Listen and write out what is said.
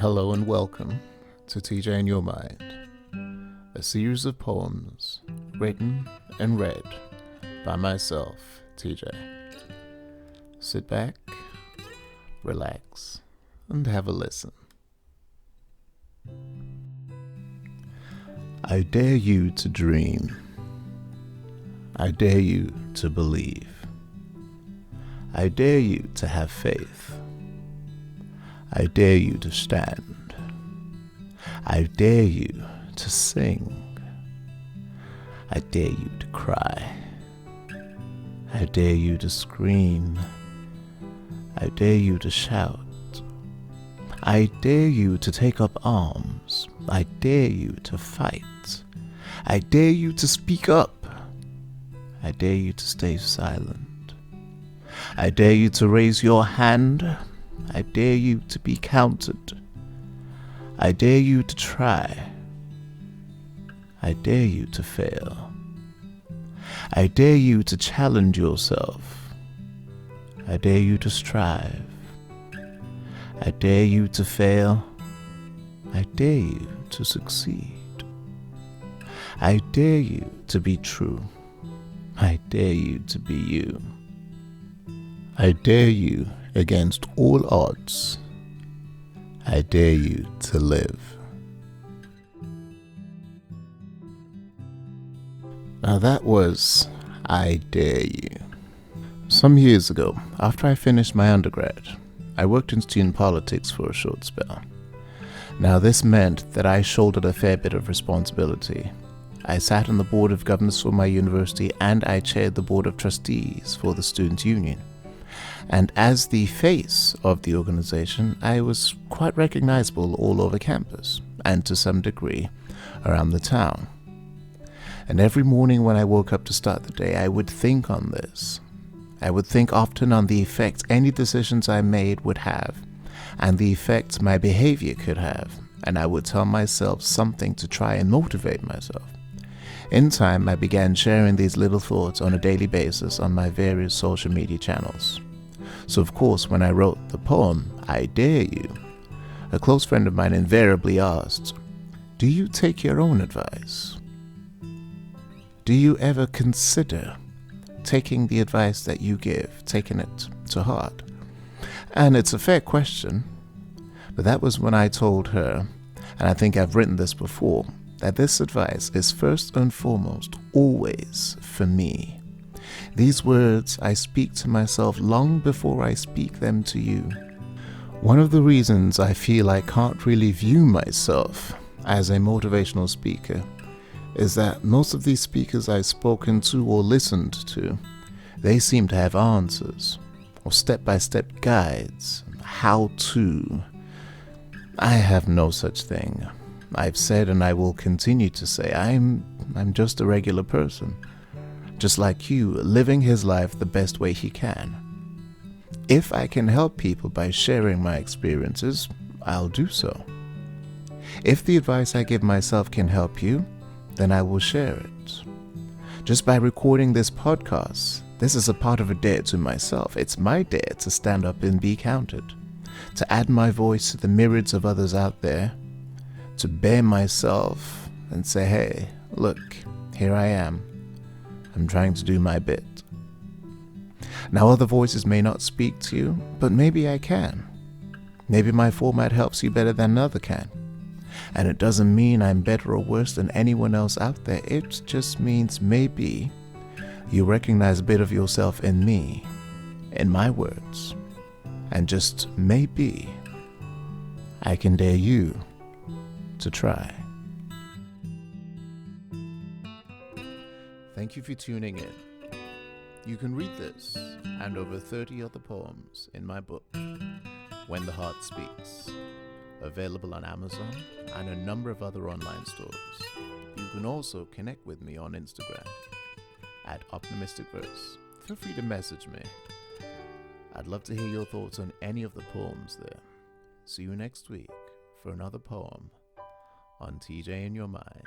Hello and welcome to TJ in Your Mind, a series of poems written and read by myself, TJ. Sit back, relax, and have a listen. I dare you to dream. I dare you to believe. I dare you to have faith. I dare you to stand. I dare you to sing. I dare you to cry. I dare you to scream. I dare you to shout. I dare you to take up arms. I dare you to fight. I dare you to speak up. I dare you to stay silent. I dare you to raise your hand. I dare you to be counted. I dare you to try. I dare you to fail. I dare you to challenge yourself. I dare you to strive. I dare you to fail. I dare you to succeed. I dare you to be true. I dare you to be you. I dare you against all odds. I dare you to live. Now that was I Dare You. Some years ago, after I finished my undergrad, I worked in student politics for a short spell. Now this meant that I shouldered a fair bit of responsibility. I sat on the board of governors for my university and I chaired the board of trustees for the student union. And as the face of the organization, I was quite recognizable all over campus, and to some degree, around the town. And every morning when I woke up to start the day, I would think on this. I would think often on the effect any decisions I made would have, and the effects my behavior could have, and I would tell myself something to try and motivate myself. In time, I began sharing these little thoughts on a daily basis on my various social media channels. So of course, when I wrote the poem, I Dare You, a close friend of mine invariably asked, do you take your own advice? Do you ever consider taking the advice that you give, taking it to heart? And it's a fair question, but that was when I told her, and I think I've written this before, that this advice is first and foremost always for me. These words I speak to myself long before I speak them to you. One of the reasons I feel I can't really view myself as a motivational speaker is that most of these speakers I've spoken to or listened to, they seem to have answers or step-by-step guides, how to. I have no such thing. I've said and I will continue to say I'm just a regular person, just like you, living his life the best way he can. If I can help people by sharing my experiences, I'll do so. If the advice I give myself can help you, then I will share it. Just by recording this podcast, this is a part of a dare to myself. It's my dare to stand up and be counted, to add my voice to the myriads of others out there, to bear myself and say, hey, look, here I am. I'm trying to do my bit. Now other voices may not speak to you, but maybe I can. Maybe my format helps you better than another can. And it doesn't mean I'm better or worse than anyone else out there. It just means maybe you recognize a bit of yourself in me, in my words. And just maybe I can dare you to try. Thank you for tuning in. You can read this and over 30 other poems in my book, When the Heart Speaks, available on Amazon and a number of other online stores. You can also connect with me on Instagram at OptimisticVerse. Feel free to message me. I'd love to hear your thoughts on any of the poems there. See you next week for another poem on TJ in Your Mind.